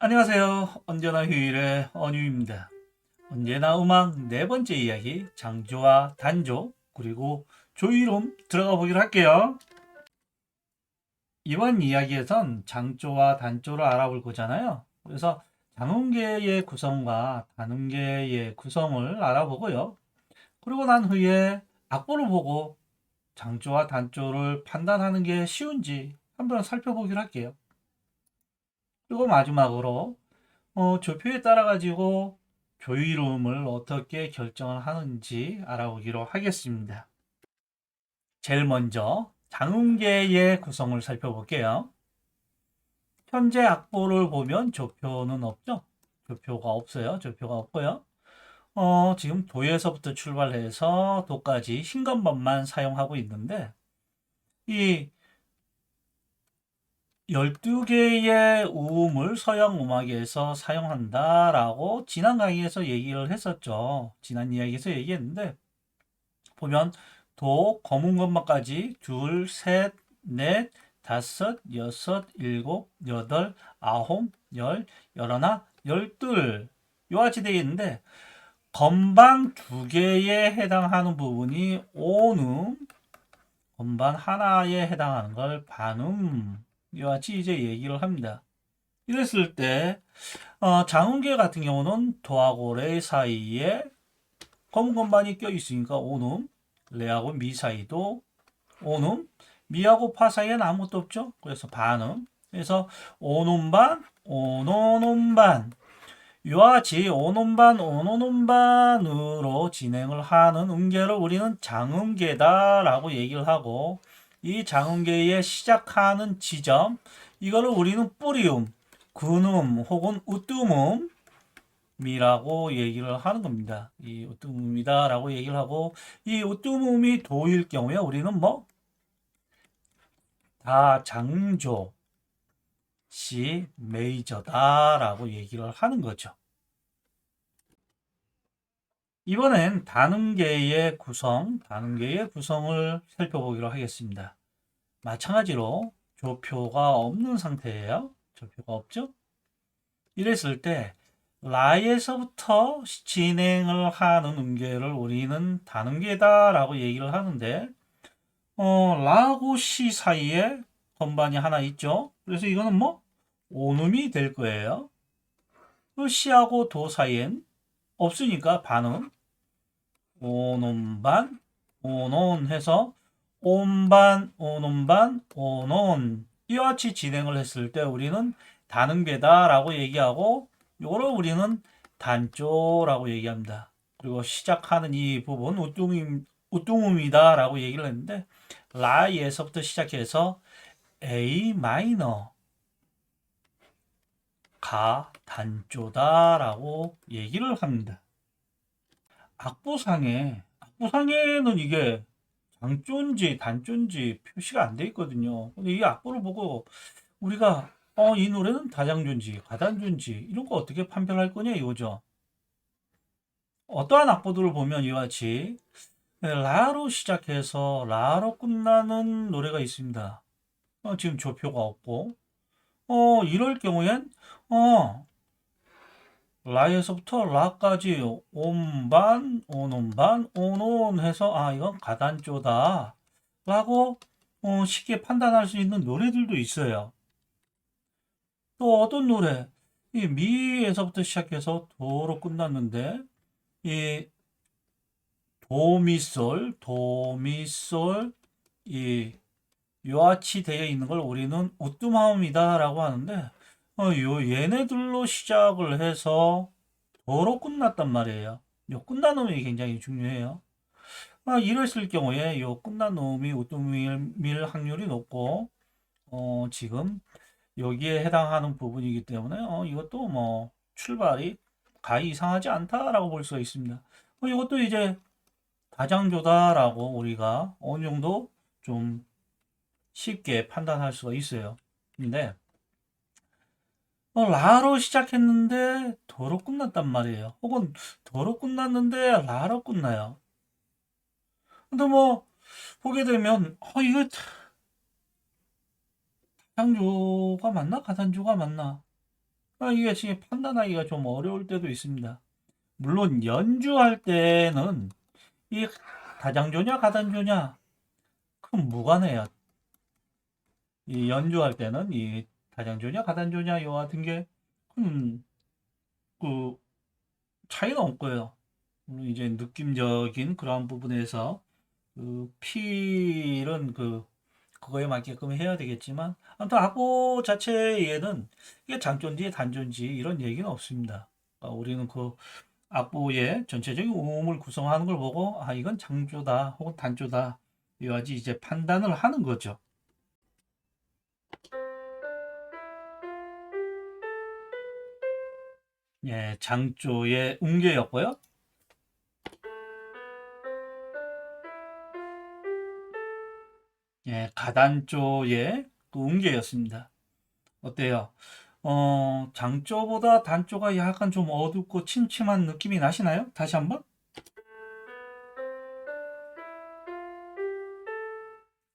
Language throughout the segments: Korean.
안녕하세요. 언제나 휴일의 언유입니다. 언제나 음악 네 번째 이야기 장조와 단조 그리고 조이롬 들어가 보기로 할게요. 이번 이야기에선 장조와 단조를 알아볼 거잖아요. 그래서 장음계의 구성과 단음계의 구성을 알아보고요. 그리고 난 후에 악보를 보고 장조와 단조를 판단하는 게 쉬운지 한번 살펴보기로 할게요. 그리고 마지막으로 조표에 따라 가지고 조이름을 어떻게 결정을 하는지 알아보기로 하겠습니다. 제일 먼저 장음계의 구성을 살펴볼게요. 현재 악보를 보면 조표는 없죠. 조표가 없어요. 조표가 없고요. 지금 도에서부터 출발해서 도까지 흰건반만 사용하고 있는데 이 12개의 우음을 서양 음악에서 사용한다라고 지난 강의에서 얘기를 했었죠. 지난 이야기에서 얘기했는데 보면 도, 검은 것만까지 둘, 셋, 넷, 다섯, 여섯, 일곱, 여덟, 아홉, 열, 열하나, 열둘 이와 같이 되어 있는데 건반 두 개에 해당하는 부분이 온음, 건반 하나에 해당하는 걸 반음 이와 같이 이제 얘기를 합니다. 이랬을 때 장음계 같은 경우는 도하고 레 사이에 검은 건반이 껴 있으니까 온음, 레하고 미 사이도 온음, 미하고 파 사이에는 아무것도 없죠. 그래서 반음. 그래서 온음반, 온온음반 이와 같이 온음반, 온온음반으로 진행을 하는 음계를 우리는 장음계다라고 얘기를 하고 이 장음계의 시작하는 지점 이거를 우리는 뿌리음, 근음 혹은 우뜸음이라고 얘기를 하는 겁니다. 이 우뜸음이다라고 얘기를 하고 이 우뜸음이 도일 경우에 우리는 뭐 다장조 C 메이저다라고 얘기를 하는 거죠. 이번엔 단음계의 구성을 살펴보기로 하겠습니다. 마찬가지로 조표가 없는 상태예요. 조표가 없죠? 이랬을 때 라에서부터 진행을 하는 음계를 우리는 단음계다라고 얘기를 하는데 라하고 시 사이에 건반이 하나 있죠. 그래서 이거는 뭐 온음이 될 거예요. 그 시하고 도 사이엔 없으니까 반음 온음반 온온 해서 온반 온음반 온온 이와 같이 진행을 했을 때 우리는 단음계다라고 얘기하고 이거를 우리는 단조라고 얘기합니다. 그리고 시작하는 이 부분 우뚱음이다라고 얘기를 했는데 라에서부터 시작해서 A 마이너 가 단조다라고 얘기를 합니다. 악보상에는 이게 장조인지 단조인지 표시가 안 돼 있거든요. 근데 이 악보를 보고 우리가 이 노래는 다장조인지 가단조인지 이런 거 어떻게 판별할 거냐 이거죠. 어떠한 악보들을 보면 이와 같이 라로 시작해서 라로 끝나는 노래가 있습니다. 지금 조표가 없고 이럴 경우엔 라에서부터 라까지 온반, 온온반, 온온 해서 이건 가단조다 라고 쉽게 판단할 수 있는 노래들도 있어요. 또 어떤 노래 이 미에서부터 시작해서 도로 끝났는데 이 도미솔, 도미솔 이 요아치 되어 있는 걸 우리는 우뚜마움이다라고 하는데 얘네들로 시작을 해서 도로 끝났단 말이에요. 요 끝난 놈이 굉장히 중요해요. 이랬을 경우에 요 끝난 놈이 우뚜밀 확률이 높고 지금 여기에 해당하는 부분이기 때문에 이것도 뭐 출발이 가히 이상하지 않다라고 볼 수가 있습니다. 이것도 이제 다장조다라고 우리가 어느 정도 좀 쉽게 판단할 수가 있어요. 근데 라로 시작했는데 도로 끝났단 말이에요. 혹은 도로 끝났는데 라로 끝나요. 근데 뭐 보게 되면 이거 다장조가 맞나 가단조가 맞나 이게 지금 판단하기가 좀 어려울 때도 있습니다. 물론 연주할 때는 이 다장조냐 가단조냐 큰 무관해요. 이 연주할 때는 이 다장조냐 가단조냐 이와 같은 게 큰 그 차이는 없고요. 물론 이제 느낌적인 그런 부분에서 그 필은 그거에 맞게끔 해야 되겠지만 아무튼 악보 자체에는 이게 장조인지 단조인지 이런 얘기는 없습니다. 우리는 그 악보의 전체적인 음을 구성하는 걸 보고 이건 장조다 혹은 단조다 이와지 이제 판단을 하는 거죠. 예, 장조의 음계였고요. 예, 가단조의 그 음계였습니다. 어때요? 장조보다 단조가 약간 좀 어둡고 침침한 느낌이 나시나요? 다시 한번?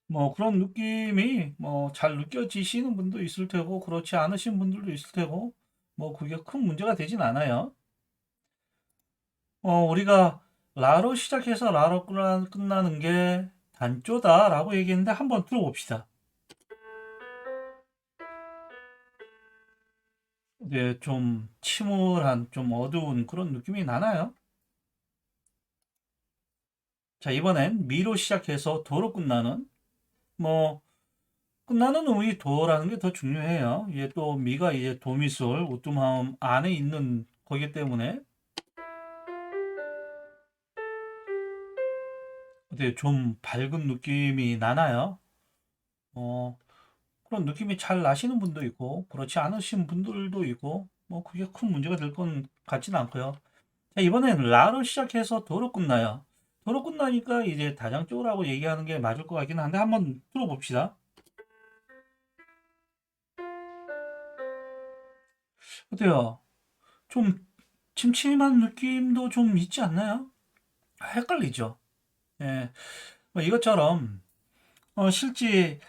뭐 그런 느낌이 뭐 잘 느껴지시는 분도 있을 테고 그렇지 않으신 분들도 있을 테고 뭐 그게 큰 문제가 되진 않아요. 우리가 라로 시작해서 라로 끝나는 게 단조다라고 얘기했는데 한번 들어봅시다. 이게 좀 침울한 좀 어두운 그런 느낌이 나나요? 자, 이번엔 미로 시작해서 도로 끝나는 뭐 끝나는 음이 도라는 게 더 중요해요. 이게 또 미가 이제 도미솔 우뚜마음 안에 있는 거기 때문에 어떻게 좀 밝은 느낌이 나나요? 어, 그런 느낌이 잘 나시는 분도 있고 그렇지 않으신 분들도 있고 뭐 그게 큰 문제가 될 건 같지는 않고요. 자, 이번엔 라로 시작해서 도로 끝나요. 도로 끝나니까 이제 다장조라고 얘기하는 게 맞을 것 같긴 한데 한번 들어봅시다. 어때요? 좀 침침한 느낌도 좀 있지 않나요? 헷갈리죠? 예, 뭐 이것처럼 실제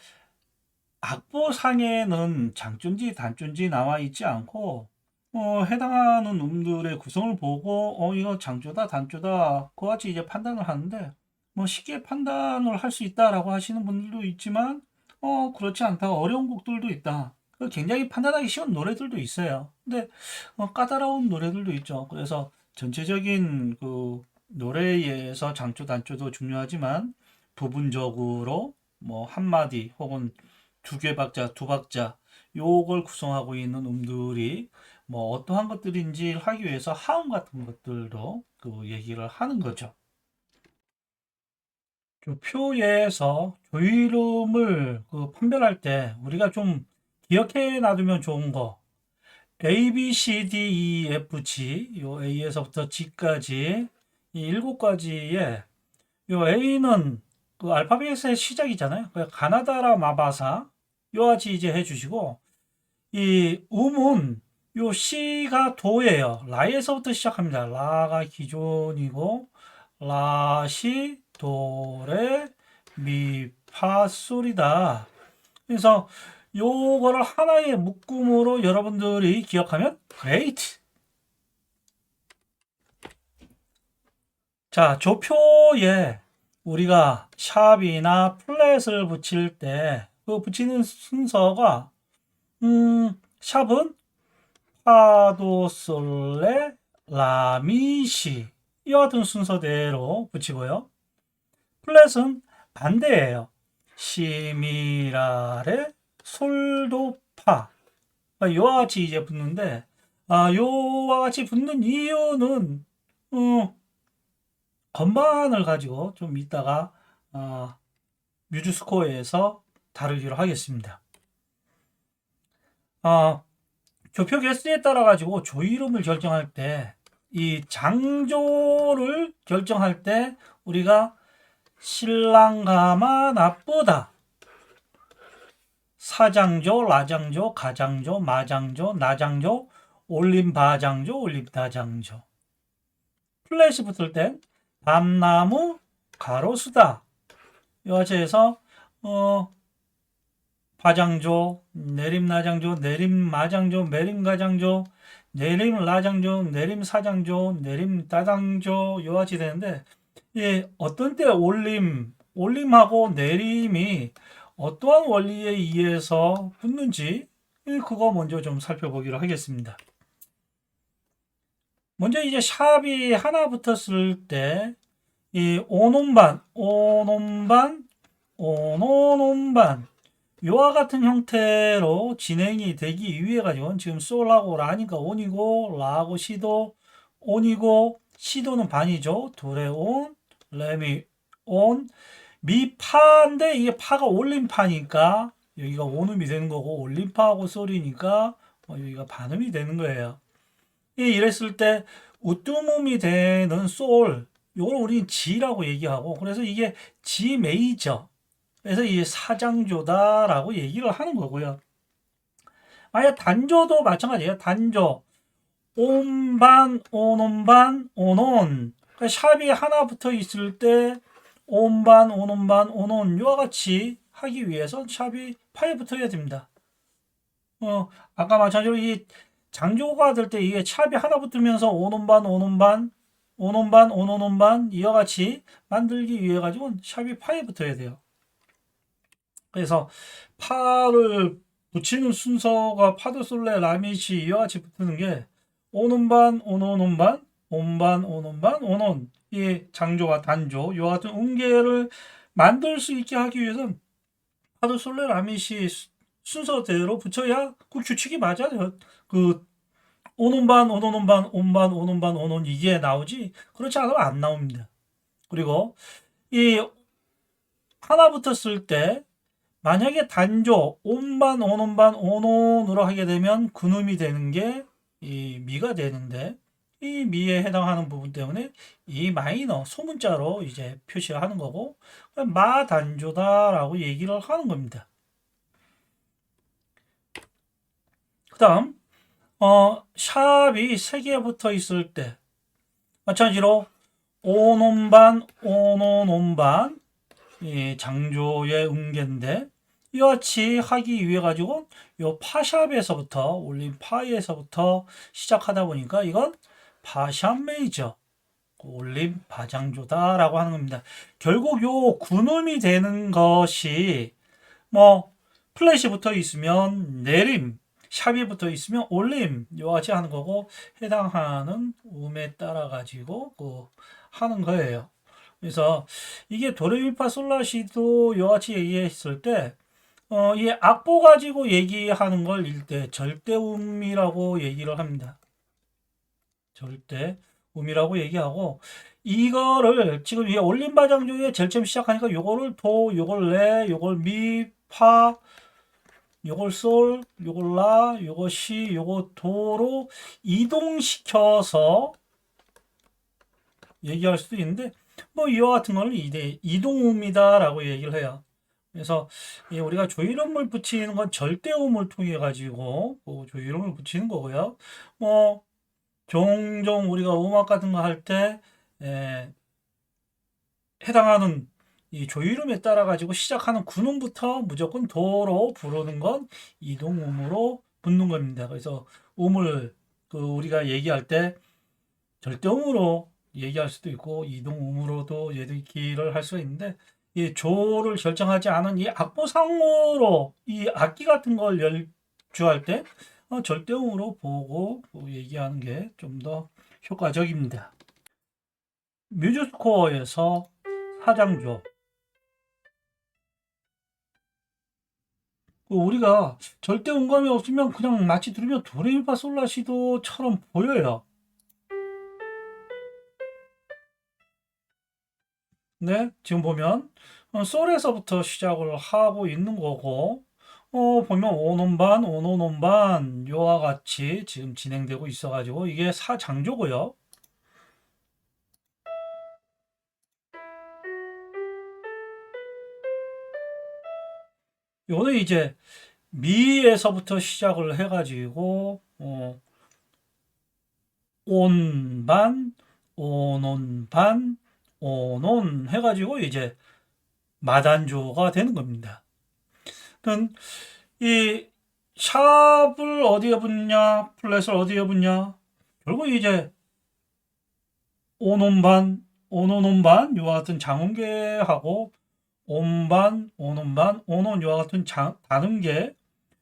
악보상에는 장조인지 단조인지 나와 있지 않고 해당하는 음들의 구성을 보고 이거 장조다 단조다 그와 같이 이제 판단을 하는데 뭐 쉽게 판단을 할 수 있다라고 하시는 분들도 있지만 그렇지 않다 어려운 곡들도 있다. 굉장히 판단하기 쉬운 노래들도 있어요. 근데 까다로운 노래들도 있죠. 그래서 전체적인 그 노래에서 장조 단조도 중요하지만 부분적으로 뭐 한마디 혹은 두 개 박자, 두 박자 요걸 구성하고 있는 음들이 뭐 어떠한 것들인지 하기 위해서 하음 같은 것들도 그 얘기를 하는 거죠. 표에서 조이름을 그 판별할 때 우리가 좀 기억해 놔두면 좋은 거 A, B, C, D, E, F, G 요 A에서부터 G까지 이 일곱 가지의 요 A는 그 알파벳의 시작이잖아요. 가나다라 마바사 요아지 이제 해주시고 이 음은 요 C가 도예요. 라에서부터 시작합니다. 라가 기존이고 라시 도레 미 파 솔이다. 그래서 요거를 하나의 묶음으로 여러분들이 기억하면 great. 자, 조표에 우리가 샵이나 플랫을 붙일 때 그 붙이는 순서가 샵은 파도 솔레 라미시 이와 같은 순서대로 붙이고요. 플랫은 반대예요. 시미라레 솔도파 이와 같이 이제 붙는데 요와 같이 붙는 이유는 건반을 가지고 좀 이따가 뮤즈 스코어에서 다루기로 하겠습니다. 조표 개수에 따라 가지고 조 이름을 결정할 때 이 장조를 결정할 때 우리가 신랑가마 나쁘다 사장조, 라장조, 가장조, 마장조, 나장조, 올림바장조, 올림다장조 플랫이 붙을 땐 밤나무, 가로수다 이와 같이 해서 파장조, 내림나장조, 내림마장조, 내림가장조, 내림라장조, 내림사장조, 내림다장조 요와 같이 되는데 예, 어떤 때 올림하고 내림이 어떠한 원리에 의해서 붙는지 그거 먼저 좀 살펴보기로 하겠습니다. 먼저 이제 샵이 하나 붙었을 때 이 오논반, 오논반, 오논논반 요와 같은 형태로 진행이 되기 위해 가지고는 지금 솔하고 라니까 온이고 라하고 시도 온이고 시도는 반이죠. 둘의 온, 레미 온, 미 파인데 이게 파가 올림파니까 여기가 온음이 되는 거고 올림파하고 솔이니까 여기가 반음이 되는 거예요. 이랬을 때 우뚜음이 되는 솔 이걸 우리는 G라고 얘기하고 그래서 이게 G 메이저 그래서 이게 사장조다라고 얘기를 하는 거고요. 아예 단조도 마찬가지예요. 단조 온반 온온반 온온 그러니까 샵이 하나 붙어 있을 때 온반 온온반 온온 이와 같이 하기 위해서 샵이 파에 붙어야 됩니다. 아까 마찬가지로 이 장조가 될 때 이게 샵이 하나 붙으면서 온온반 온온반 온온반 온온온반 이와 같이 만들기 위해 가지고 샵이 파에 붙어야 돼요. 그래서 파를 붙이는 순서가 파도솔레 라미시 이와 같이 붙는 게 오는반 오노논반 온반 오논반 오논 이 장조와 단조 이와 같은 음계를 만들 수 있게 하기 위해서는 파도솔레 라미시 순서대로 붙여야 그 규칙이 맞아요. 그 오논반 오노논반 온반 오논반 오논 이게 나오지 그렇지 않으면 안 나옵니다. 그리고 이 하나 붙었을 때 만약에 단조 온반 온온반 온온으로 하게 되면 근음이 되는 게 이 미가 되는데 이 미에 해당하는 부분 때문에 이 마이너 소문자로 이제 표시하는 거고 마단조다라고 얘기를 하는 겁니다. 그다음 샵이 3개 붙어 있을 때 마찬가지로 온온반 온온온반 장조의 음계인데 이와 같이 하기 위해 가지고 요 파샵에서부터 올린 파에서부터 시작하다 보니까 이건 파샵 메이저 올린 파장조다라고 하는 겁니다. 결국 요 군음이 되는 것이 뭐 플랫이 붙어 있으면 내림 샵이 붙어 있으면 올림 이와 같이 하는 거고 해당하는 음에 따라 가지고 하는 거예요. 그래서 이게 도레미파솔라시도 이와 같이 얘기했을 때 이 악보 가지고 얘기하는 걸 일대 절대음이라고 얘기를 합니다. 절대음이라고 얘기하고 이거를 지금 이 올림바장조의 제일 처음 시작하니까 요거를 도, 요걸 레, 요걸 미, 파, 요걸 솔, 요걸 라, 요거 시, 요거 도로 이동시켜서 얘기할 수도 있는데 뭐 이와 같은 걸 이동음이다라고 얘기를 해요. 그래서 우리가 조이름을 붙이는 건 절대음을 통해 가지고 조이름을 붙이는 거고요. 뭐 종종 우리가 음악 같은 거 할 때 해당하는 이 조이름에 따라 가지고 시작하는 군음부터 무조건 도로 부르는 건 이동음으로 붙는 겁니다. 그래서 음을 우리가 얘기할 때 절대음으로 얘기할 수도 있고 이동음으로도 얘기를 할 수가 있는데 이 조를 결정하지 않은 이 악보상으로 이 악기 같은 걸 연주할 때 절대음으로 보고 얘기하는 게 좀 더 효과적입니다. 뮤즈스코어에서 사장조 우리가 절대 음감이 없으면 그냥 마치 들으면 도레미파솔라시도처럼 보여요. 네, 지금 보면 솔에서부터 시작을 하고 있는 거고 보면 오논반, 오노논반 요와 같이 지금 진행되고 있어가지고 이게 사장조고요. 요는 이제 미에서부터 시작을 해가지고 온반, 오논반, 오논 해가지고 이제 마단조가 되는 겁니다. 이 샵을 어디에 붙냐, 플랫을 어디에 붙냐. 결국 이제 온온반, 온온온반 이와 같은 장음계하고 온반, 온온반, 온온 이와 같은 다음계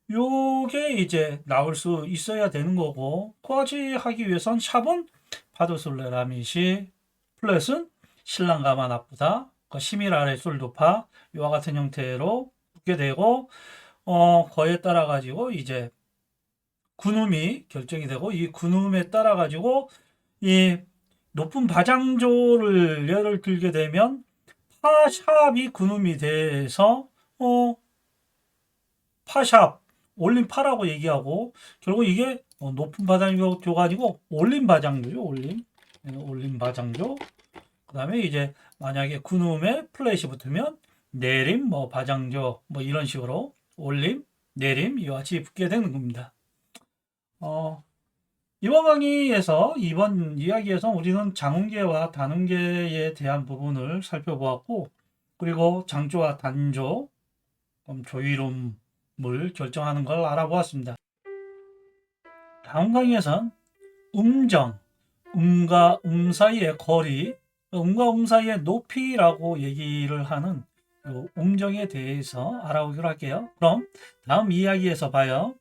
요게 이제 나올 수 있어야 되는 거고, 그까지 하기 위해선 샵은 파도솔레라미시, 플랫은 신랑가만 나쁘다, 시밀 아래 솔 도파 이와 같은 형태로 붙게 되고, 거에 따라 가지고 이제 군음이 결정이 되고, 이 군음에 따라 가지고 이 높은 바장조를 예를 들게 되면 파샵이 군음이 돼서 파샵 올림 파라고 얘기하고, 결국 이게 높은 바장조가 아니고 올림 바장조죠. 올림 바장조. 그 다음에 이제 만약에 군음에 플랫이 붙으면 내림, 바장조, 이런 식으로 올림, 내림 이와 같이 붙게 되는 겁니다. 이번 강의에서, 이번 이야기에서 우리는 장음계와 단음계에 대한 부분을 살펴보았고, 그리고 장조와 단조, 조이름을 결정하는 걸 알아보았습니다. 다음 강의에서는 음정, 음과 음 사이의 거리, 음과 음 사이의 높이라고 얘기를 하는 음정에 대해서 알아보기로 할게요. 그럼 다음 이야기에서 봐요.